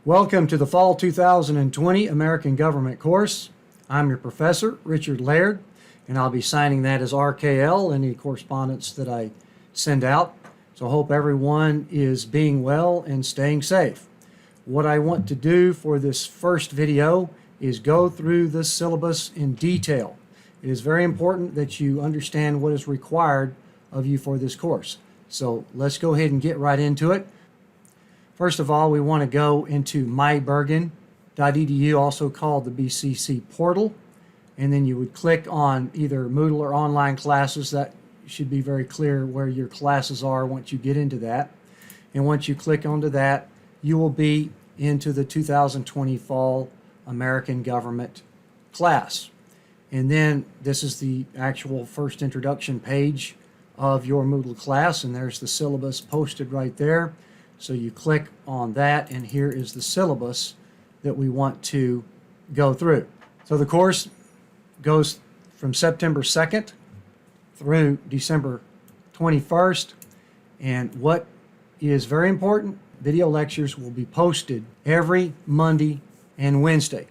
Welcome to the Fall 2020 American Government course. I'm your professor, Richard Laird, and I'll be signing that as RKL, any correspondence that I send out. So I hope everyone is being well and staying safe. What I want to do for this first video is go through the syllabus in detail. It is very important that you understand what is required of you for this course. So let's go ahead and get right into it. First of all, we want to go into mybergen.edu, also called the BCC portal, and then you would click on either Moodle or online classes. That should be very clear where your classes are once you get into that. And once you click onto that, you will be into the 2020 Fall American Government class. And then this is the actual first introduction page of your Moodle class, and there's the syllabus posted right there. So you click on that, and here is the syllabus that we want to go through. So the course goes from September 2nd through December 21st. And what is very important, video lectures will be posted every Monday and Wednesday,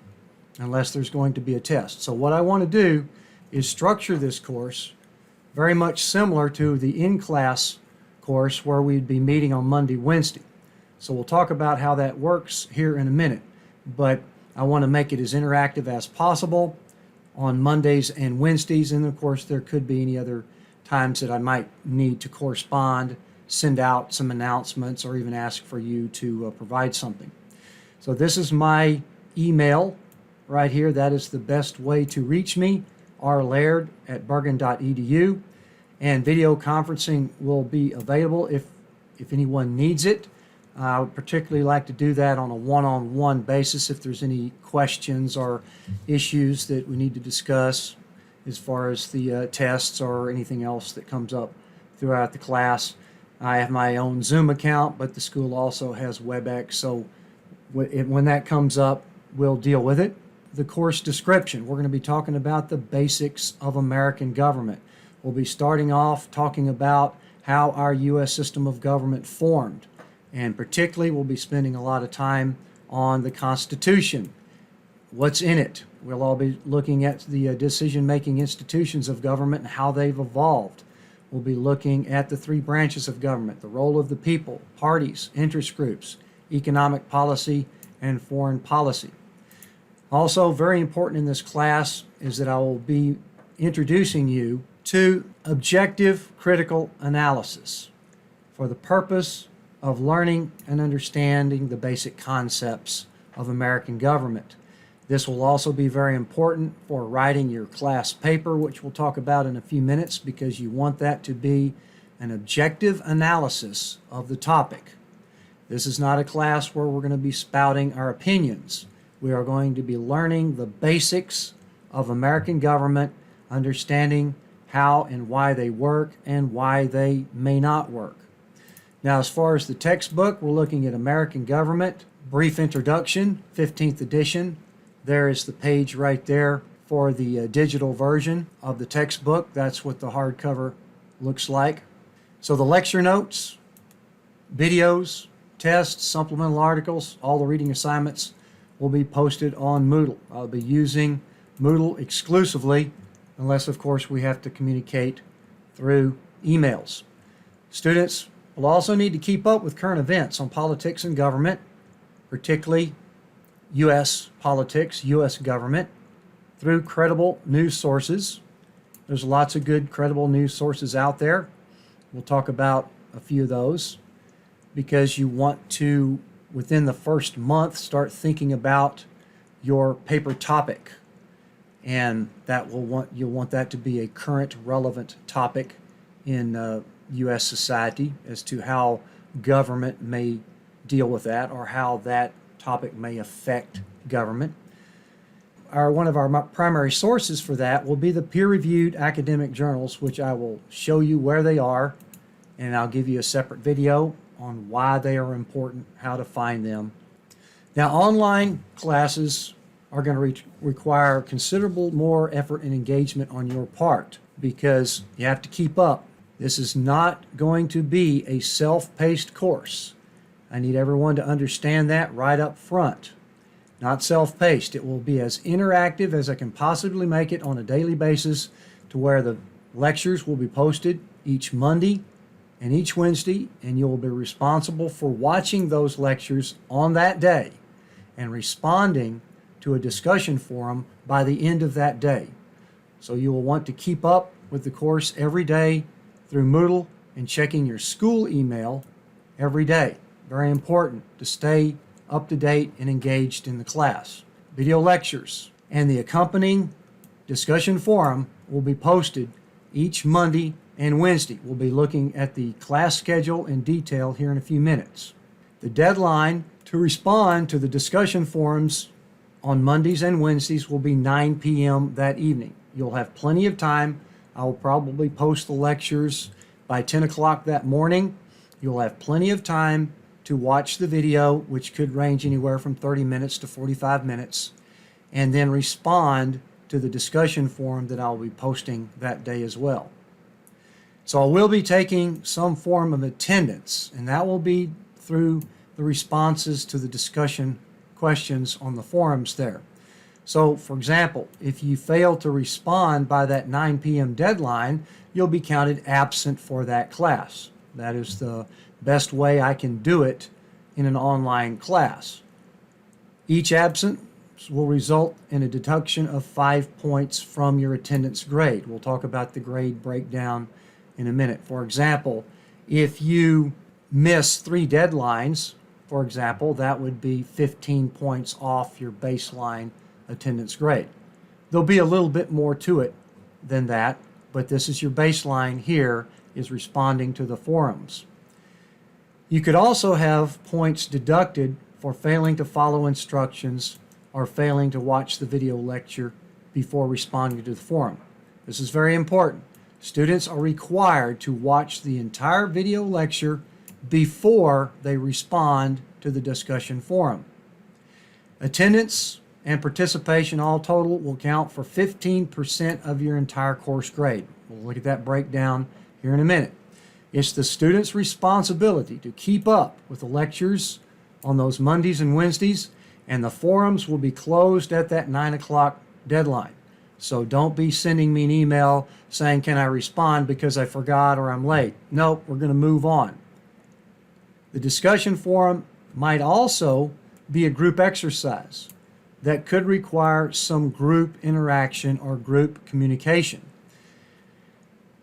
unless there's going to be a test. So what I want to do is structure this course very much similar to the in-class course where we'd be meeting on Monday, Wednesday. So we'll talk about how that works here in a minute, but I want to make it as interactive as possible on Mondays and Wednesdays, and of course there could be any other times that I might need to correspond, send out some announcements, or even ask for you to provide something. So this is my email right here. That is the best way to reach me, rlaird@bergen.edu. And video conferencing will be available if anyone needs it. I would particularly like to do that on a one-on-one basis if there's any questions or issues that we need to discuss as far as the tests or anything else that comes up throughout the class. I have my own Zoom account, but the school also has WebEx, so when that comes up, we'll deal with it. The course description, we're going to be talking about the basics of American government. We'll be starting off talking about how our U.S. system of government formed, and particularly we'll be spending a lot of time on the Constitution, what's in it. We'll all be looking at the decision-making institutions of government and how they've evolved. We'll be looking at the three branches of government, the role of the people, parties, interest groups, economic policy, and foreign policy. Also, very important in this class is that I will be introducing you to objective critical analysis for the purpose of learning and understanding the basic concepts of American government. This will also be very important for writing your class paper, which we'll talk about in a few minutes, because you want that to be an objective analysis of the topic. This is not a class where we're going to be spouting our opinions. We are going to be learning the basics of American government, understanding how and why they work and why they may not work. Now, as far as the textbook, we're looking at American Government, Brief Introduction, 15th edition. There is the page right there for the digital version of the textbook. That's what the hardcover looks like. So the lecture notes, videos, tests, supplemental articles, all the reading assignments will be posted on Moodle. I'll be using Moodle exclusively, unless, of course, we have to communicate through emails. Students will also need to keep up with current events on politics and government, particularly U.S. politics, U.S. government, through credible news sources. There's lots of good credible news sources out there. We'll talk about a few of those, because you want to, within the first month, start thinking about your paper topic. And you'll want that to be a current, relevant topic in U.S. society as to how government may deal with that, or how that topic may affect government. One of our primary sources for that will be the peer-reviewed academic journals, which I will show you where they are, and I'll give you a separate video on why they are important, how to find them. Now, online classes are going to require considerable more effort and engagement on your part, because you have to keep up. This is not going to be a self-paced course. I need everyone to understand that right up front. Not self-paced. It will be as interactive as I can possibly make it on a daily basis, to where the lectures will be posted each Monday and each Wednesday, and you will be responsible for watching those lectures on that day and responding to a discussion forum by the end of that day. So you will want to keep up with the course every day through Moodle and checking your school email every day. Very important to stay up to date and engaged in the class. Video lectures and the accompanying discussion forum will be posted each Monday and Wednesday. We'll be looking at the class schedule in detail here in a few minutes. The deadline to respond to the discussion forums on Mondays and Wednesdays will be 9 p.m. that evening. You'll have plenty of time. I will probably post the lectures by 10 o'clock that morning. You'll have plenty of time to watch the video, which could range anywhere from 30 minutes to 45 minutes, and then respond to the discussion forum that I'll be posting that day as well. So I will be taking some form of attendance, and that will be through the responses to the discussion questions on the forums there. So, for example, if you fail to respond by that 9 p.m. deadline, you'll be counted absent for that class. That is the best way I can do it in an online class. Each absence will result in a deduction of 5 points from your attendance grade. We'll talk about the grade breakdown in a minute. For example, if you miss 3 deadlines, for example, that would be 15 points off your baseline attendance grade. There'll be a little bit more to it than that, but this is your baseline here, is responding to the forums. You could also have points deducted for failing to follow instructions or failing to watch the video lecture before responding to the forum. This is very important. Students are required to watch the entire video lecture before they respond to the discussion forum. Attendance and participation all total will count for 15% of your entire course grade. We'll look at that breakdown here in a minute. It's the student's responsibility to keep up with the lectures on those Mondays and Wednesdays, and the forums will be closed at that 9 o'clock deadline. So don't be sending me an email saying, can I respond because I forgot or I'm late. Nope, we're going to move on. The discussion forum might also be a group exercise that could require some group interaction or group communication.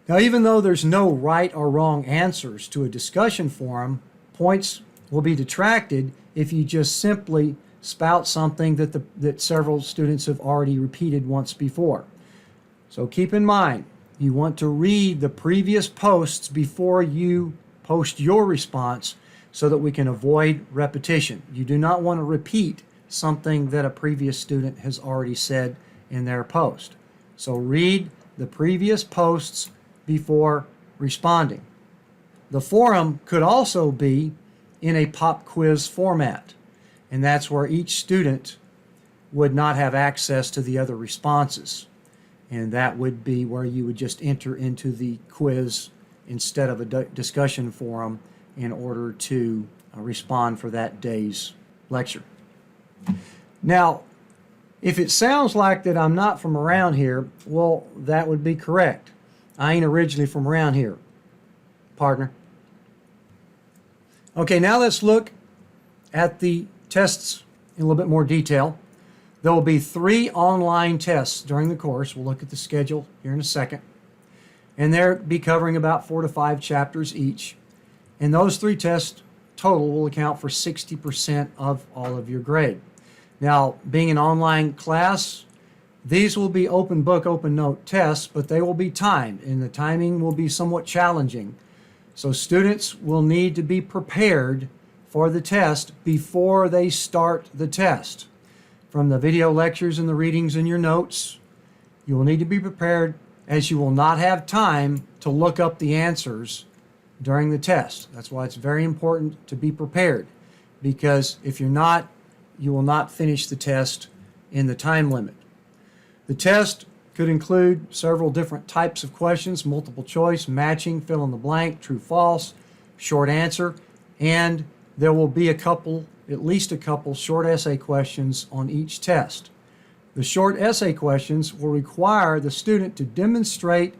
Now, even though there's no right or wrong answers to a discussion forum, points will be detracted if you just simply spout something that several students have already repeated once before. So keep in mind, you want to read the previous posts before you post your response so that we can avoid repetition. You do not want to repeat something that a previous student has already said in their post. So read the previous posts before responding. The forum could also be in a pop quiz format, and that's where each student would not have access to the other responses. And that would be where you would just enter into the quiz instead of a discussion forum in order to respond for that day's lecture. Now, if it sounds like that I'm not from around here, well, that would be correct. I ain't originally from around here, partner. Okay, now let's look at the tests in a little bit more detail. There will be 3 online tests during the course. We'll look at the schedule here in a second. And they'll be covering about 4 to 5 chapters each. And those 3 tests total will account for 60% of all of your grade. Now, being an online class, these will be open book, open note tests, but they will be timed, and the timing will be somewhat challenging. So students will need to be prepared for the test before they start the test. From the video lectures and the readings in your notes, you will need to be prepared, as you will not have time to look up the answers during the test. That's why it's very important to be prepared, because if you're not, you will not finish the test in the time limit. The test could include several different types of questions: multiple choice, matching, fill in the blank, true, false, short answer, and there will be at least a couple short essay questions on each test. The short essay questions will require the student to demonstrate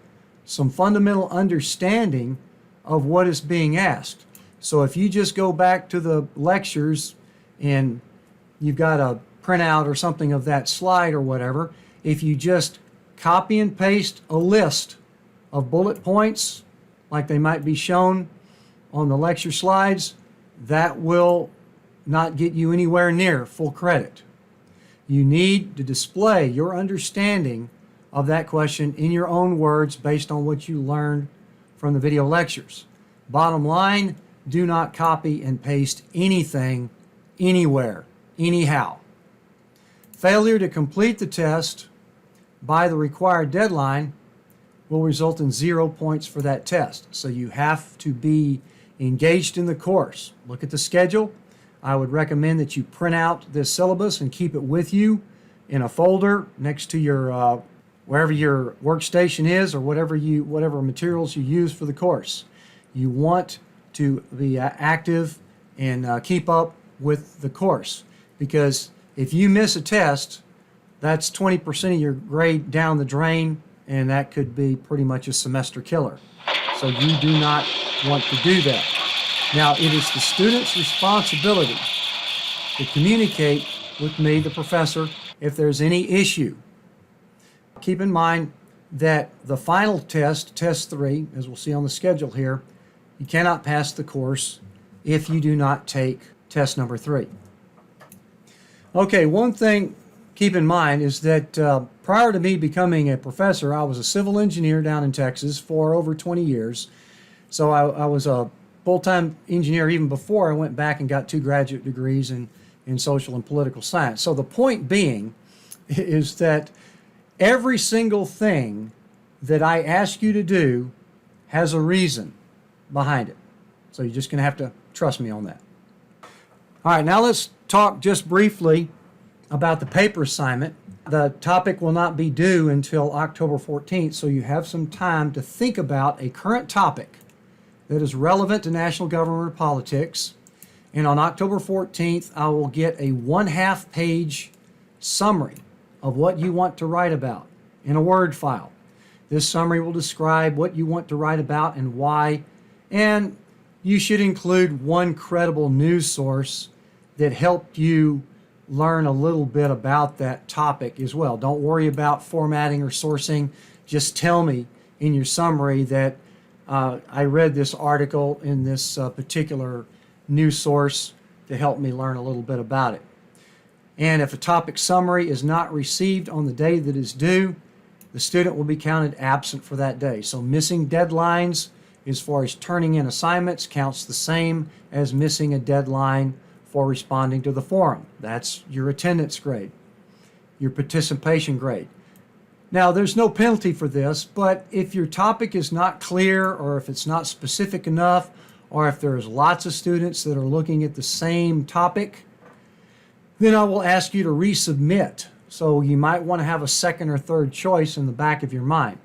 some fundamental understanding of what is being asked. So if you just go back to the lectures and you've got a printout or something of that slide or whatever, if you just copy and paste a list of bullet points like they might be shown on the lecture slides, that will not get you anywhere near full credit. You need to display your understanding of that question in your own words based on what you learned from the video lectures. Bottom line, do not copy and paste anything, anywhere, anyhow. Failure to complete the test by the required deadline will result in 0 points for that test. So you have to be engaged in the course. Look at the schedule. I would recommend that you print out this syllabus and keep it with you in a folder next to your wherever your workstation is or whatever materials you use for the course. You want to be active and keep up with the course, because if you miss a test, that's 20% of your grade down the drain, and that could be pretty much a semester killer. So you do not want to do that. Now, it is the student's responsibility to communicate with me, the professor, if there's any issue. Keep in mind that the final test, test 3, as we'll see on the schedule here, you cannot pass the course if you do not take test number 3. Okay, one thing keep in mind is that prior to me becoming a professor, I was a civil engineer down in Texas for over 20 years. So I was a full-time engineer even before I went back and got 2 graduate degrees in social and political science. So the point being is that every single thing that I ask you to do has a reason behind it. So you're just going to have to trust me on that. All right, now let's talk just briefly about the paper assignment. The topic will not be due until October 14th, so you have some time to think about a current topic that is relevant to national government or politics. And on October 14th, I will get a 1/2 page summary of what you want to write about in a Word file. This summary will describe what you want to write about and why, and you should include one credible news source that helped you learn a little bit about that topic as well. Don't worry about formatting or sourcing. Just tell me in your summary that I read this article in this particular news source to help me learn a little bit about it. And if a topic summary is not received on the day that is due, the student will be counted absent for that day. So missing deadlines as far as turning in assignments counts the same as missing a deadline for responding to the forum. That's your attendance grade, your participation grade. Now, there's no penalty for this, but if your topic is not clear, or if it's not specific enough, or if there's lots of students that are looking at the same topic, then I will ask you to resubmit. So you might want to have a second or third choice in the back of your mind.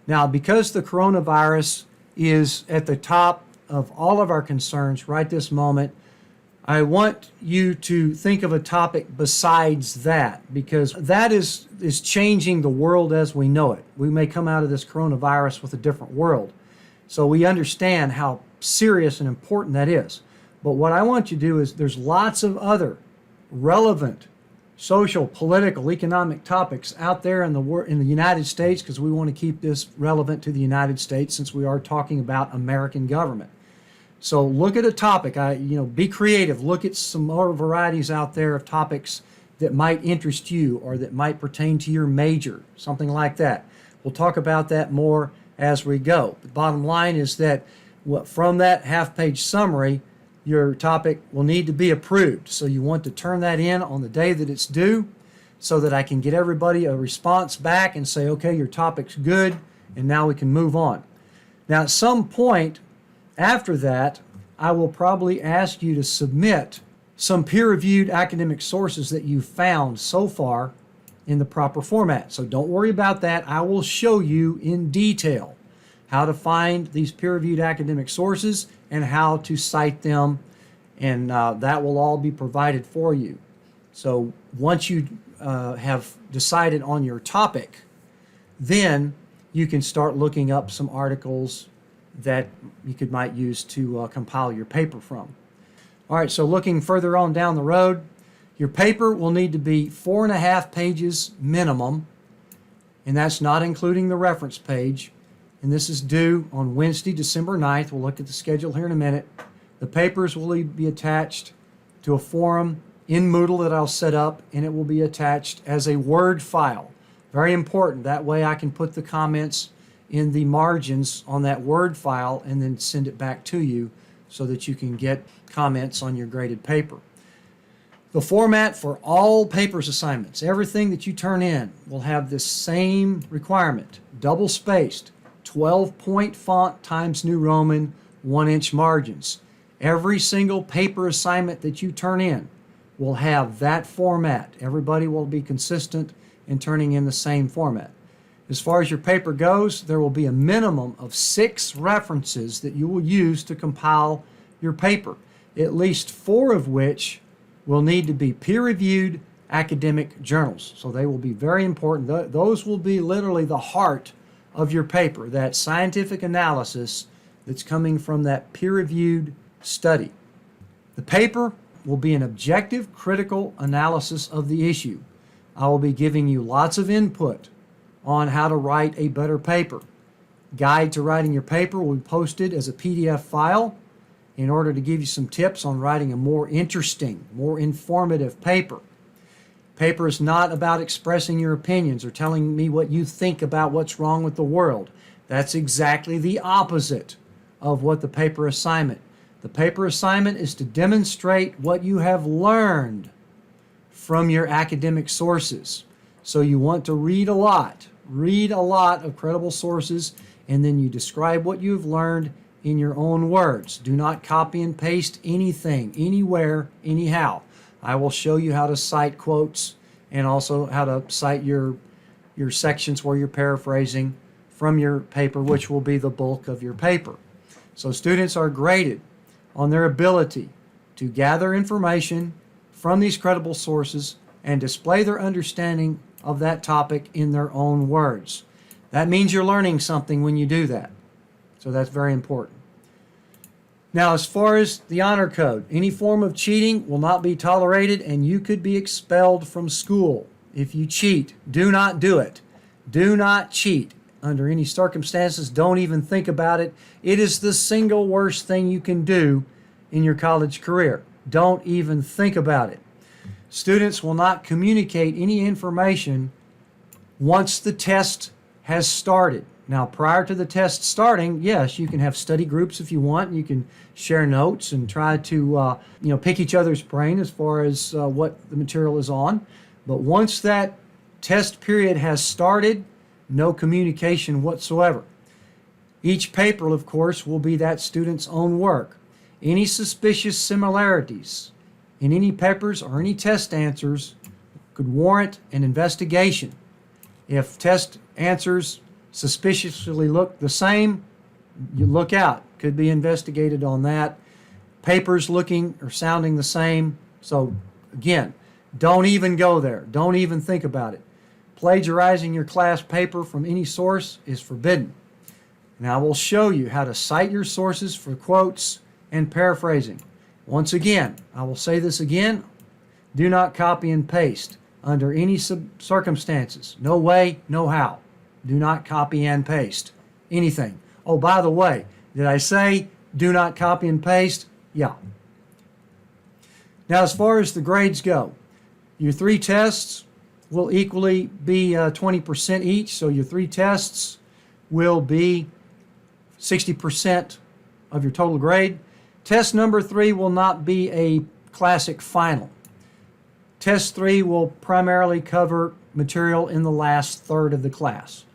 Now, because the coronavirus is at the top of all of our concerns right this moment, I want you to think of a topic besides that, because that is changing the world as we know it. We may come out of this coronavirus with a different world. So we understand how serious and important that is. But what I want you to do is, there's lots of other relevant social, political, economic topics out there in the United States, because we want to keep this relevant to the United States since we are talking about American government. So look at a topic, be creative. Look at some more varieties out there of topics that might interest you or that might pertain to your major, something like that. We'll talk about that more as we go. The bottom line is that from that half-page summary, your topic will need to be approved. So you want to turn that in on the day that it's due so that I can get everybody a response back and say, okay, your topic's good, and now we can move on. Now, at some point after that, I will probably ask you to submit some peer-reviewed academic sources that you've found so far in the proper format. So don't worry about that. I will show you in detail how to find these peer-reviewed academic sources and how to cite them and that will all be provided for you. So once you have decided on your topic, then you can start looking up some articles that you might use to compile your paper from. All right, so looking further on down the road, your paper will need to be 4.5 pages minimum, and that's not including the reference page. And this is due on Wednesday, December 9th. We'll look at the schedule here in a minute. The papers will be attached to a forum in Moodle that I'll set up, and it will be attached as a Word file. Very important. That way I can put the comments in the margins on that Word file and then send it back to you so that you can get comments on your graded paper. The format for all papers assignments, everything that you turn in, will have this same requirement: double spaced, 12-point font Times New Roman, 1-inch margins. Every single paper assignment that you turn in will have that format. Everybody will be consistent in turning in the same format. As far as your paper goes, there will be a minimum of 6 references that you will use to compile your paper, at least 4 of which will need to be peer-reviewed academic journals. So they will be very important. Those will be literally the heart of your paper, that scientific analysis that's coming from that peer-reviewed study. The paper will be an objective, critical analysis of the issue. I will be giving you lots of input on how to write a better paper. Guide to writing your paper will be posted as a PDF file in order to give you some tips on writing a more interesting, more informative paper. Paper is not about expressing your opinions or telling me what you think about what's wrong with the world. That's exactly the opposite of what the paper assignment. The paper assignment is to demonstrate what you have learned from your academic sources. So you want to read a lot of credible sources, and then you describe what you've learned in your own words. Do not copy and paste anything, anywhere, anyhow. I will show you how to cite quotes and also how to cite your sections where you're paraphrasing from your paper, which will be the bulk of your paper. So students are graded on their ability to gather information from these credible sources and display their understanding of that topic in their own words. That means you're learning something when you do that. So that's very important. Now, as far as the honor code, any form of cheating will not be tolerated, and you could be expelled from school if you cheat. Do not do it. Do not cheat under any circumstances. Don't even think about it. It is the single worst thing you can do in your college career. Don't even think about it. Students will not communicate any information once the test has started. Now, prior to the test starting, yes, you can have study groups if you want. You can share notes and try to pick each other's brain as far as what the material is on. But once that test period has started, no communication whatsoever. Each paper, of course, will be that student's own work. Any suspicious similarities in any papers or any test answers could warrant an investigation. If test answers suspiciously look the same, you look out. Could be investigated on that. Papers looking or sounding the same. So again, don't even go there. Don't even think about it. Plagiarizing your class paper from any source is forbidden. Now I will show you how to cite your sources for quotes and paraphrasing. Once again, I will say this again, do not copy and paste under any circumstances. No way, no how. Do not copy and paste anything. Oh, by the way, did I say do not copy and paste? Yeah. Now, as far as the grades go, your 3 tests will equally be 20% each. So your 3 tests will be 60% of your total grade. Test number 3 will not be a classic final. Test 3 will primarily cover material in the last third of the class.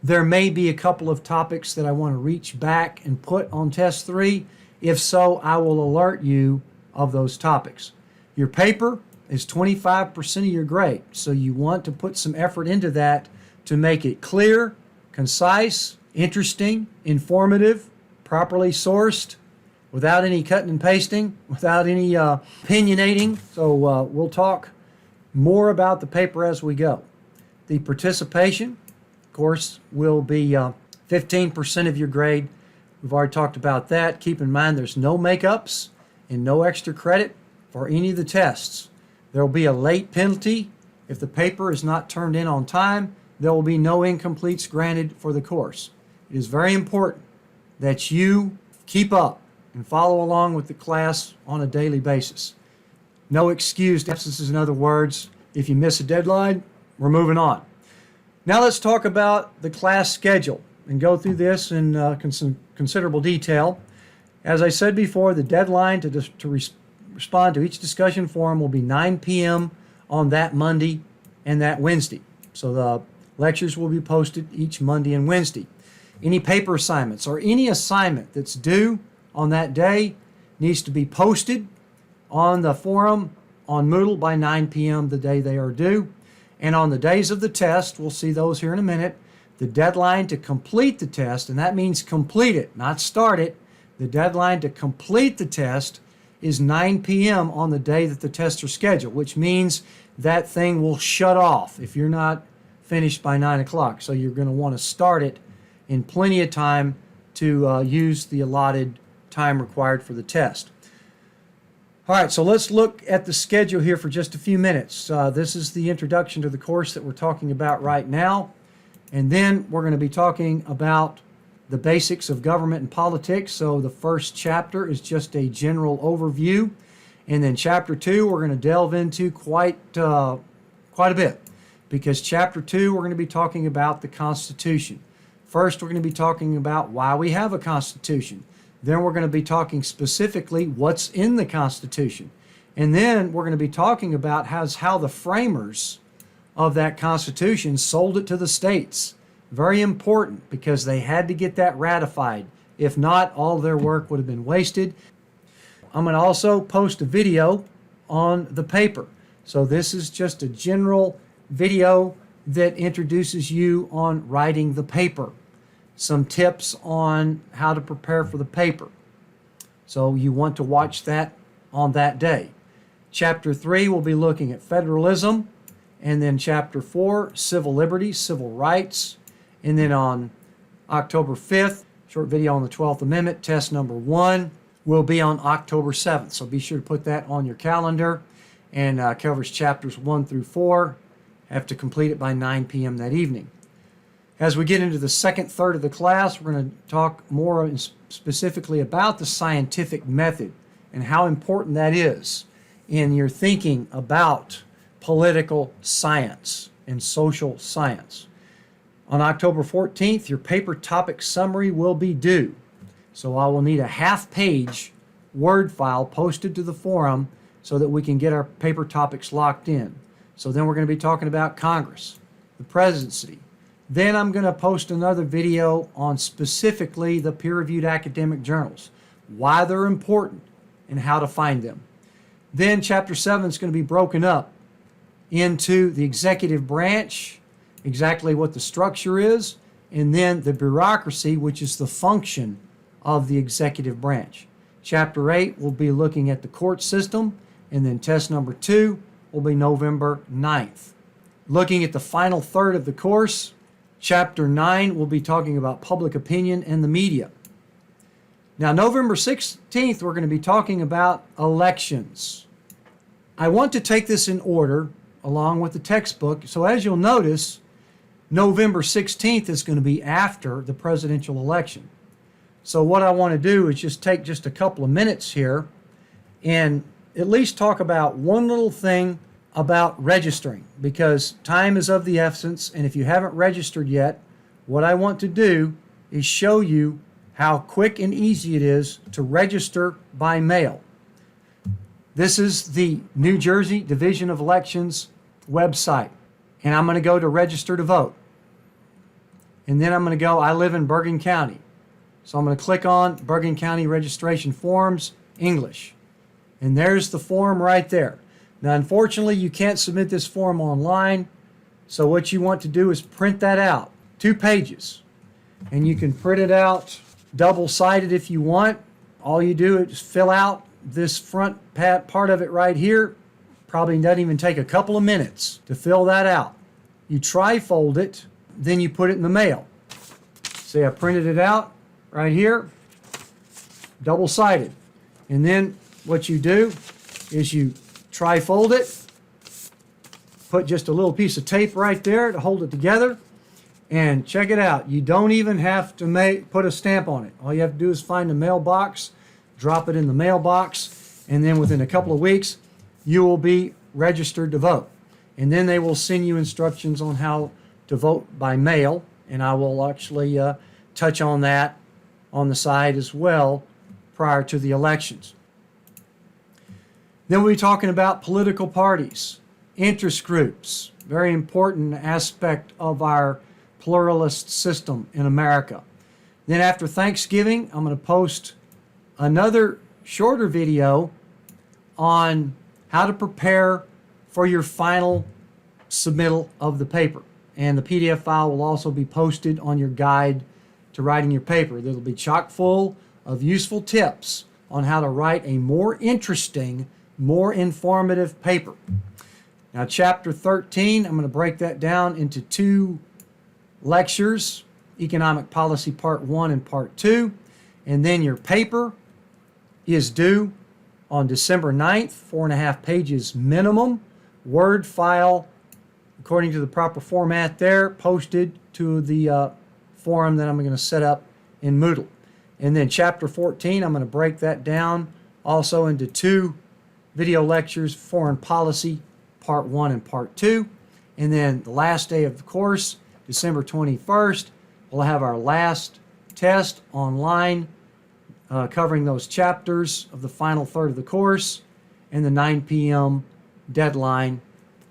There may be a couple of topics that I want to reach back and put on test 3. If so, I will alert you of those topics. Your paper is 25% of your grade, so you want to put some effort into that to make it clear, concise, interesting, informative, properly sourced, without any cutting and pasting, without any opinionating. So we'll talk more about the paper as we go. The participation, of course, will be 15% of your grade. We've already talked about that. Keep in mind there's no makeups and no extra credit for any of the tests. There will be a late penalty. If the paper is not turned in on time, there will be no incompletes granted for the course. It is very important that you keep up and follow along with the class on a daily basis. No excused absences, in other words. If you miss a deadline, we're moving on. Now let's talk about the class schedule and go through this in considerable detail. As I said before, the deadline to respond to each discussion forum will be 9 p.m. on that Monday and that Wednesday. So the lectures will be posted each Monday and Wednesday. Any paper assignments or any assignment that's due on that day needs to be posted on the forum on Moodle by 9 p.m. the day they are due. And on the days of the test, we'll see those here in a minute, the deadline to complete the test, and that means complete it, not start it. The deadline to complete the test is 9 p.m. on the day that the tests are scheduled, which means that thing will shut off if you're not finished by 9 o'clock. So you're going to want to start it in plenty of time to use the allotted time required for the test. All right, so let's look at the schedule here for just a few minutes. This is the introduction to the course that we're talking about right now. And then we're going to be talking about the basics of government and politics. So the first chapter is just a general overview. And then chapter 2, we're going to delve into quite a bit. Because chapter 2, we're going to be talking about the Constitution. First, we're going to be talking about why we have a Constitution. Then we're going to be talking specifically what's in the Constitution. And then we're going to be talking about how the framers of that Constitution sold it to the states. Very important because they had to get that ratified. If not, all their work would have been wasted. I'm going to also post a video on the paper. So this is just a general video that introduces you on writing the paper. Some tips on how to prepare for the paper. So you want to watch that on that day. Chapter 3 will be looking at federalism, and then chapter 4, civil liberties, civil rights, and then on October 5th, short video on the 12th Amendment, test number 1 will be on October 7th. So be sure to put that on your calendar, and covers chapters 1 through 4. Have to complete it by 9 p.m. that evening. As we get into the second third of the class, we're going to talk more specifically about the scientific method and how important that is in your thinking about political science and social science. On October 14th, your paper topic summary will be due. So I will need a half-page Word file posted to the forum so that we can get our paper topics locked in. So then we're going to be talking about Congress, the presidency. Then I'm going to post another video on specifically the peer-reviewed academic journals, why they're important, and how to find them. Then Chapter 7 is going to be broken up into the executive branch, exactly what the structure is, and then the bureaucracy, which is the function of the executive branch. Chapter 8 will be looking at the court system, and then test number 2 will be November 9th. Looking at the final third of the course, Chapter 9 will be talking about public opinion and the media. Now, November 16th, we're going to be talking about elections. I want to take this in order along with the textbook. So as you'll notice, November 16th is going to be after the presidential election. So what I want to do is just take just a couple of minutes here and at least talk about one little thing about registering, because time is of the essence, and if you haven't registered yet, what I want to do is show you how quick and easy it is to register by mail. This is the New Jersey Division of Elections website, and I'm going to go to register to vote. And then I'm going to go, I live in Bergen County. So I'm going to click on Bergen County Registration Forms, English. And there's the form right there. Now, unfortunately, you can't submit this form online. So what you want to do is print that out, 2 pages. And you can print it out double-sided if you want, all you do is fill out this front part of it right here. Probably doesn't even take a couple of minutes to fill that out. You trifold it, then you put it in the mail. See, I printed it out right here, double-sided. And then what you do is you trifold it, put just a little piece of tape right there to hold it together, and check it out. You don't even have to put a stamp on it. All you have to do is find a mailbox, drop it in the mailbox, and then within a couple of weeks, you will be registered to vote. And then they will send you instructions on how to vote by mail, and I will actually touch on that on the side as well prior to the elections. Then we'll be talking about political parties, interest groups, very important aspect of our pluralist system in America. Then after Thanksgiving, I'm going to post another shorter video on how to prepare for your final submittal of the paper. And the PDF file will also be posted on your guide to writing your paper. It'll be chock full of useful tips on how to write a more interesting, more informative paper. Now, Chapter 13, I'm going to break that down into 2 lectures, Economic Policy Part 1 and Part 2. And then your paper is due on December 9th, 4.5 pages minimum, Word file, according to the proper format there, posted to the forum that I'm going to set up in Moodle. And then Chapter 14, I'm going to break that down also into 2 video lectures, Foreign Policy, Part 1 and Part 2. And then the last day of the course, December 21st, we'll have our last test online covering those chapters of the final third of the course and the 9 p.m. deadline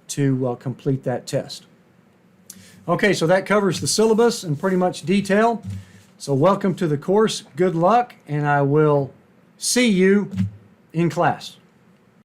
to complete that test. Okay, so that covers the syllabus in pretty much detail. So welcome to the course, good luck, and I will see you in class.